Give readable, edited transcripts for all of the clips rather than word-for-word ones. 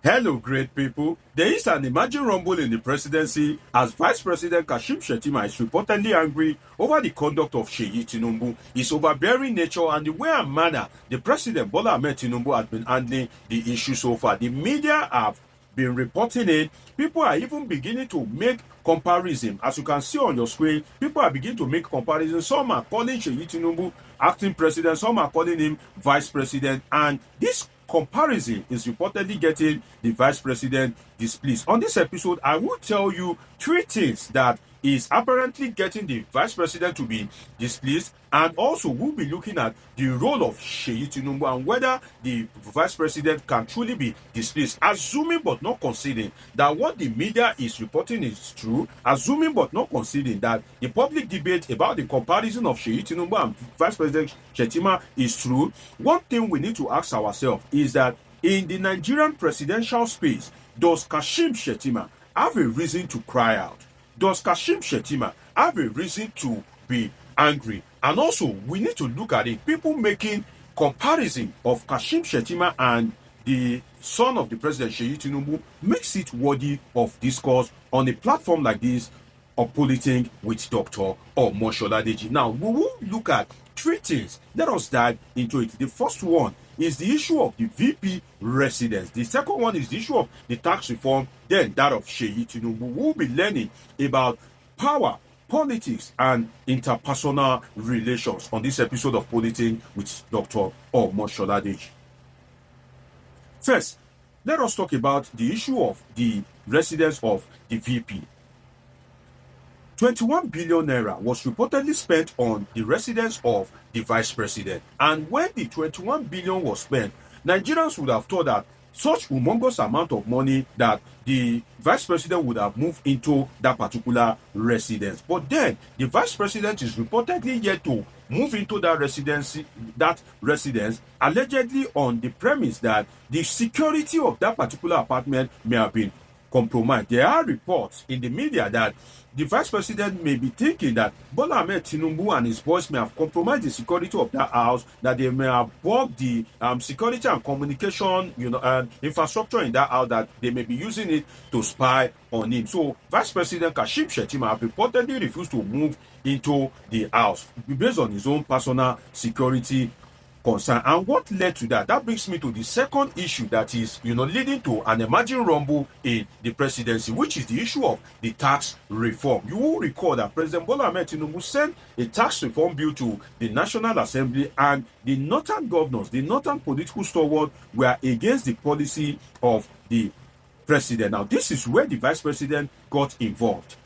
Hello, great people. There is an emerging rumble in the presidency as Vice President Shettima is reportedly angry over the conduct of Seyi Tinubu, his overbearing nature, and the way and manner the President Bola Ahmed Tinubu has been handling the issue so far. The media have been reporting it. People are even beginning to make comparison. As you can see on your screen, people are beginning to make comparisons. Some are calling Seyi Tinubu acting president, some are calling him vice president, and this comparison is reportedly getting the vice president displeased. On this episode, I will tell you three things that is apparently getting the vice president to be displeased, and also we'll be looking at the role of Seyi Tinubu and whether the vice president can truly be displeased, assuming but not conceding that what the media is reporting is true, assuming but not conceding that the public debate about the comparison of Seyi Tinubu and Vice President Shettima is true. One thing we need to ask ourselves is that in the Nigerian presidential space, does Kashim Shettima have a reason to cry out? Does Kashim Shettima have a reason to be angry? And also, we need to look at it. People making comparison of Kashim Shettima and the son of the president, Seyi Tinubu, makes it worthy of discourse on a platform like this of Politing with Dr. Omosoladeji. Now, we will look at three things. Let us dive into it. The first one is the issue of the VP residence. The second one is the issue of the tax reform, then that of Seyi Tinubu. We'll be learning about power, politics, and interpersonal relations on this episode of Politing with Dr. Omosoladeji. First, let us talk about the issue of the residence of the VP. 21 billion naira was reportedly spent on the residence of the vice president. And when the 21 billion was spent, Nigerians would have thought that such humongous amount of money that the vice president would have moved into that particular residence. But then the vice president is reportedly yet to move into that residence, allegedly on the premise that the security of that particular apartment may have been compromised. There are reports in the media that the vice president may be thinking that Bola Ahmed Tinubu and his boys may have compromised the security of that house, that they may have bugged the security and communication, infrastructure in that house, that they may be using it to spy on him. So, Vice President Kashim Shettima have reportedly refused to move into the house based on his own personal security concern. And what led to that? That brings me to the second issue that is, leading to an emerging rumble in the presidency, which is the issue of the tax reform. You will recall that President Bola Ahmed Tinubu sent a tax reform bill to the National Assembly, and the northern governors, the northern political stalwarts, were against the policy of the president. Now, this is where the vice president got involved.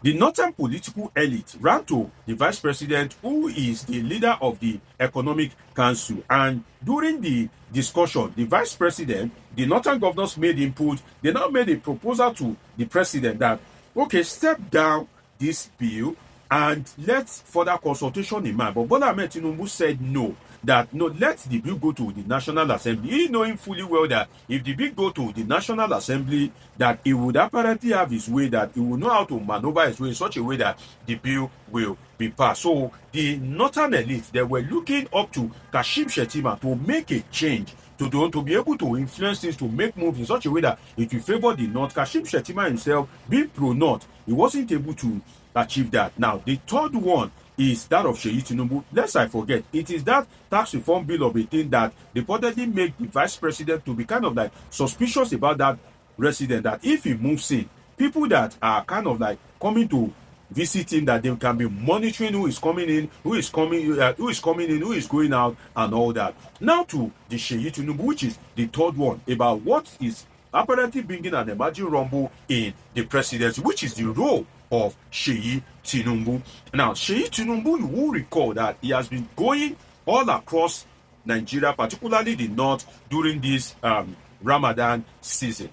The northern political elite ran to the vice president, who is the leader of the Economic Council. And during the discussion, the vice president, the northern governors made input. They now made a proposal to the president that, okay, step down this bill and let further consultation in mind. But Bola Ahmed Tinubu said no. That no, let the bill go to the National Assembly. He knowing fully well that if the bill go to the National Assembly, that he would apparently have his way, that he will know how to maneuver his way in such a way that the bill will be passed. So the northern elite, they were looking up to Kashim Shettima to make a change, to be able to influence things, to make moves in such a way that it will favor the North. Kashim Shettima himself, being pro-North, he wasn't able to achieve that. Now, the third one is that of Seyi Tinubu. Lest I forget, it is that tax reform bill of 18 that reportedly made the vice president to be kind of like suspicious about that resident, that if he moves in, people that are kind of like coming to visit him, that they can be monitoring who is coming in, who is coming in, who is going out, and all that. Now to the Seyi Tinubu, which is the third one, about what is apparently bringing an emerging rumble in the presidency, which is the role of Seyi Tinubu. Now, Seyi Tinubu, you will recall that he has been going all across Nigeria, particularly the north, during this Ramadan season.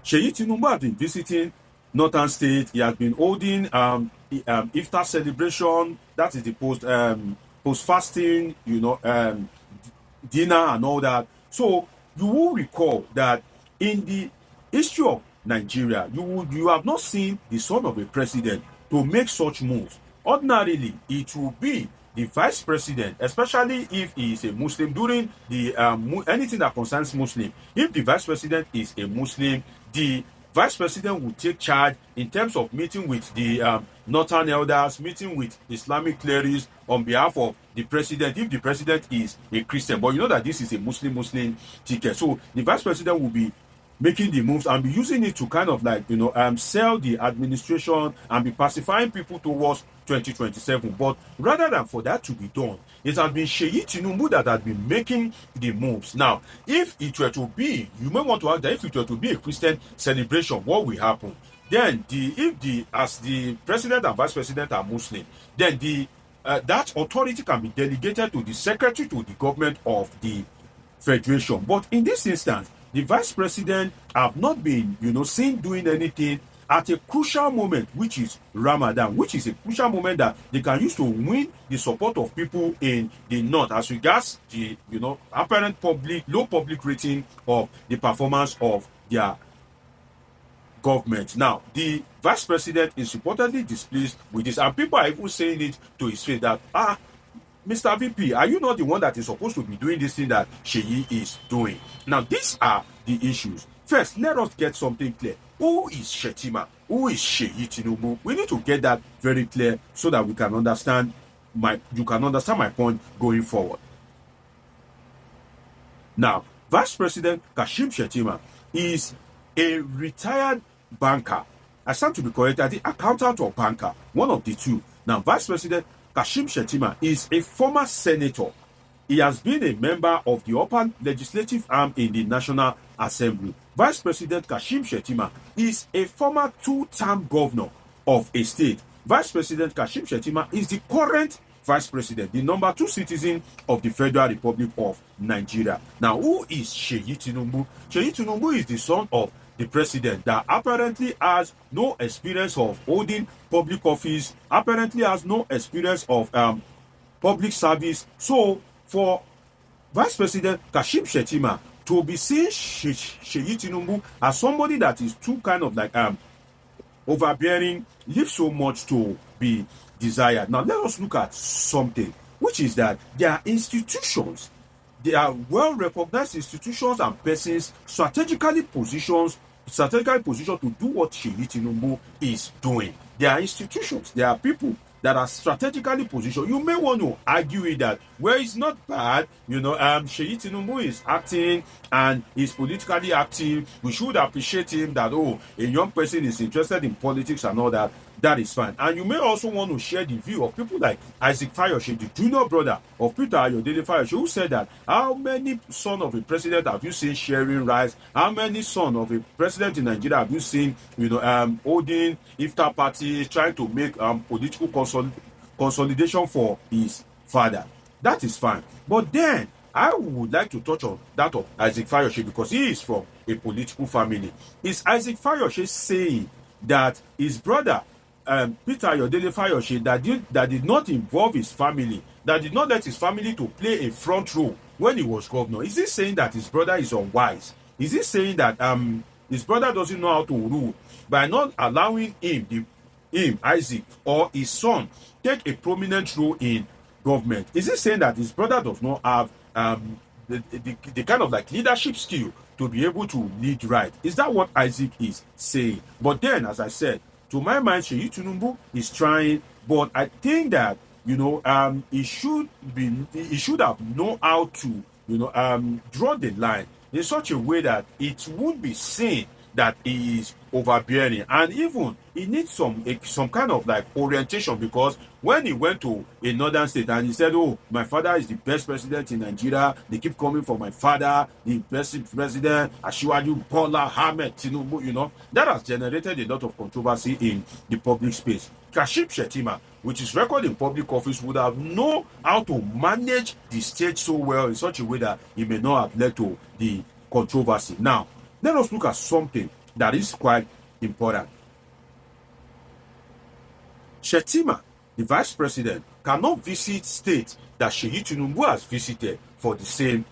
Seyi Tinubu has been visiting northern states. He has been holding iftar celebration, that is the post-fasting, dinner and all that. So you will recall that in the history of Nigeria, you have not seen the son of a president to make such moves. Ordinarily, it will be the vice president, especially if he is a Muslim, during the anything that concerns Muslim, if the vice president is a Muslim, the vice president will take charge in terms of meeting with the northern elders, meeting with Islamic clerics on behalf of the president, if the president is a Christian. But you know that this is a Muslim ticket. So the vice president will be making the moves and be using it to kind of like, sell the administration and be pacifying people towards 2027. But rather than for that to be done, it has been Seyi Tinubu that has been making the moves. Now, if it were to be, you may want to ask that if it were to be a Christian celebration, what will happen? Then as the president and vice president are Muslim, then that authority can be delegated to the secretary to the government of the federation. But in this instance, the vice president have not been, seen doing anything at a crucial moment, which is Ramadan, which is a crucial moment that they can use to win the support of people in the north as regards the, apparent low public rating of the performance of their government. Now, the vice president is reportedly displeased with this, and people are even saying it to his face that, Mr. VP, are you not the one that is supposed to be doing this thing that Seyi is doing? Now, these are the issues. First, let us get something clear. Who is Shettima? Who is Seyi Tinubu? We need to get that very clear so that we can understand you can understand my point going forward. Now, Vice President Kashim Shettima is a retired banker. I stand to be corrected, the accountant or banker, one of the two. Now, Vice President Kashim Shettima is a former senator. He has been a member of the upper legislative arm in the National Assembly. Vice President Kashim Shettima is a former two-term governor of a state. Vice President Kashim Shettima is the current vice president, the number 2 citizen of the Federal Republic of Nigeria. Now, who is Seyi Tinubu? Seyi Tinubu is the son of the president that apparently has no experience of holding public office, apparently has no experience of public service. So for Vice President Kashim Shettima to be seeing Seyi Tinubu as somebody that is too kind of like overbearing, leaves so much to be desired. Now let us look at something, which is that there are institutions, they are well-recognized institutions and persons strategically positioned to do what Seyi Tinubu is doing. There are institutions, there are people that are strategically positioned. You may want to argue with that, where it's not bad, Seyi Tinubu is acting and is politically active. We should appreciate him that, a young person is interested in politics and all that. That is fine. And you may also want to share the view of people like Isaac Fayoshe, the junior brother of Peter Ayodele Fayoshe, who said that how many sons of a president have you seen sharing rice? How many sons of a president in Nigeria have you seen, holding iftar parties, trying to make political consolidation for his father? That is fine. But then I would like to touch on that of Isaac Fayoshe because he is from a political family. Is Isaac Fayoshe saying that his brother Peter Ayodele Fayoshe that did not involve his family, that did not let his family to play a front role when he was governor? Is he saying that his brother is unwise? Is he saying that his brother doesn't know how to rule by not allowing him Isaac or his son take a prominent role in government? Is he saying that his brother does not have the kind of like leadership skill to be able to lead right? Is that what Isaac is saying? But then, as I said, to my mind, Seyi Tinubu is trying, but I think that he should have known how to draw the line in such a way that it would be seen that he is overbearing, and even he needs some kind of like orientation, because when he went to a northern state and he said, my father is the best president in Nigeria, they keep coming for my father, the best president, Asiwaju Bola Ahmed Tinubu, that has generated a lot of controversy in the public space. Kashim Shettima, which is recorded in public office, would have known how to manage the stage so well in such a way that it may not have led to the controversy. Now, let us look at something that is quite important. Shettima, the vice president, cannot visit states that Seyi Tinubu has visited for the same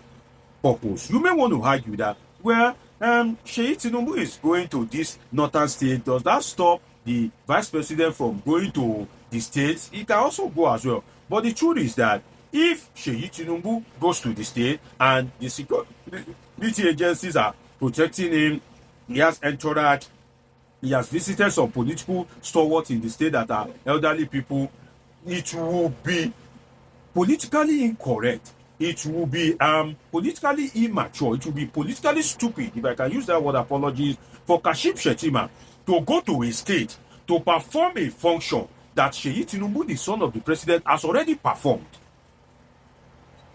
purpose. You may want to argue that, Seyi Tinubu is going to this northern state. Does that stop the vice president from going to the states? He can also go as well. But the truth is that if Seyi Tinubu goes to the state and the security agencies are protecting him, he has entourage, he has visited some political stalwarts in the state that are elderly people, it will be politically incorrect. It will be politically immature. It will be politically stupid, if I can use that word, apologies, for Kashim Shettima to go to a state to perform a function that Seyi Tinubu, the son of the president, has already performed.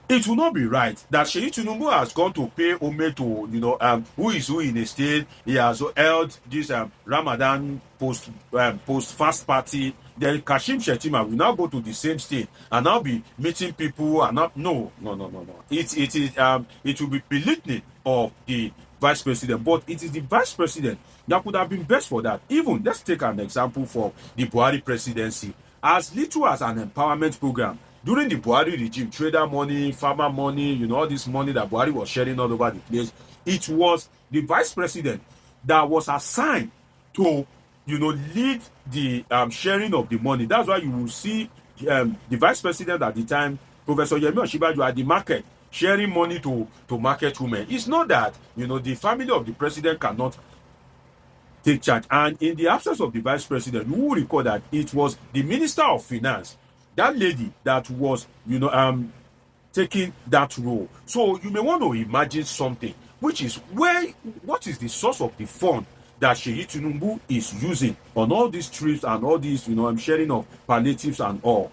It will not be right that Seyi Tinubu has gone to pay homage to, who is who in a state. He has held this Ramadan post fast party. Then Kashim Shettima will now go to the same state and now be meeting people and not no. It will be belittling of the vice president. But it is the vice president that would have been best for that. Even let's take an example for the Buhari presidency. As little as an empowerment program during the Buhari regime, trader money, farmer money, all this money that Buhari was sharing all over the place, it was the vice president that was assigned to, lead the sharing of the money. That's why you will see the vice president at the time, Professor Yemi Osinbajo, at the market, sharing money to market women. It's not that, the family of the president cannot take charge. And in the absence of the vice president, you will recall that it was the Minister of Finance, that lady, that was, taking that role. So you may want to imagine something, which is what is the source of the fund that Seyi Tinubu is using on all these trips and all these, sharing of palliatives and all.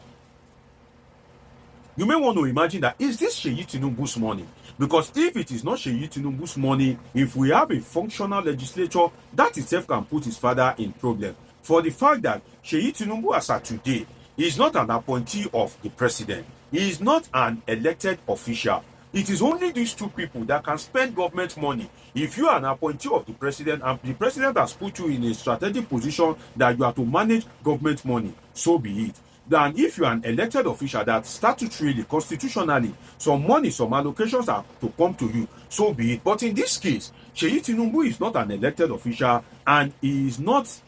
You may want to imagine that, is this Seyi Tinubu's money? Because if it is not Seyi Tinubu's money, if we have a functional legislature, that itself can put his father in problem. For the fact that Seyi Tinubu, as of today, is not an appointee of the president. He is not an elected official. It is only these two people that can spend government money. If you are an appointee of the president and the president has put you in a strategic position that you are to manage government money, so be it. Then if you are an elected official that statutorily, constitutionally, some money, some allocations are to come to you, so be it. But in this case, Seyi Tinubu is not an elected official and he is not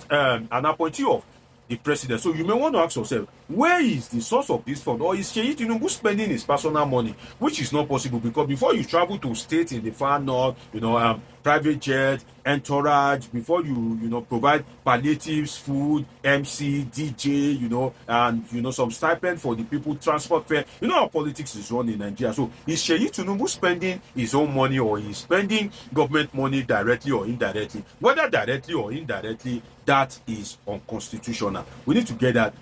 an appointee of the president. So you may want to ask yourself, where is the source of this fund? Or is Seyi Tinubu spending his personal money, which is not possible, because before you travel to states in the far north, private jet, entourage, before you provide palliatives, food, MC, DJ, and some stipend for the people, transport fare. You know how politics is run in Nigeria. So is Seyi Tinubu spending his own money, or is spending government money directly or indirectly? Whether directly or indirectly, that is unconstitutional. We need to get that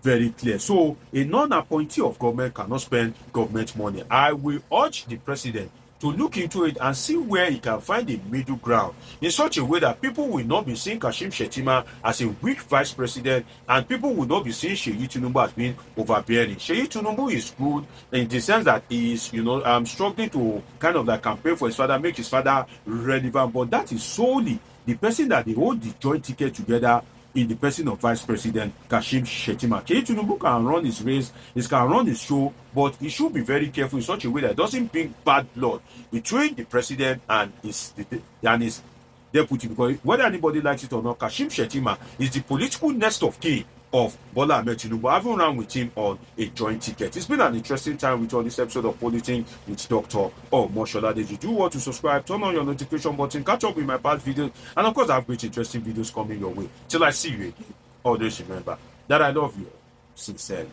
very clear. So a non-appointee of government cannot spend government money. I will urge the president to look into it and see where he can find a middle ground in such a way that people will not be seeing Kashim Shettima as a weak vice president, and people will not be seeing Seyi Tinubu as being overbearing. Seyi Tinubu is good in the sense that he is, struggling to kind of like campaign for his father, make his father relevant, but that is solely the person that they hold the joint ticket together in the person of Vice President Kashim Shettima. Seyi Tinubu can run his race, he can run his show, but he should be very careful in such a way that it doesn't bring bad blood between the president and his deputy. Because whether anybody likes it or not, Kashim Shettima is the political nest of kin of Bola Ahmed Tinubu. I haven't run with him on a joint ticket. It's been an interesting time with all this episode of Politics with Dr. Moshola. If you do want to subscribe, turn on your notification button, catch up with my past videos, and of course I have great interesting videos coming your way. Till I see you again, always remember that I love you sincerely.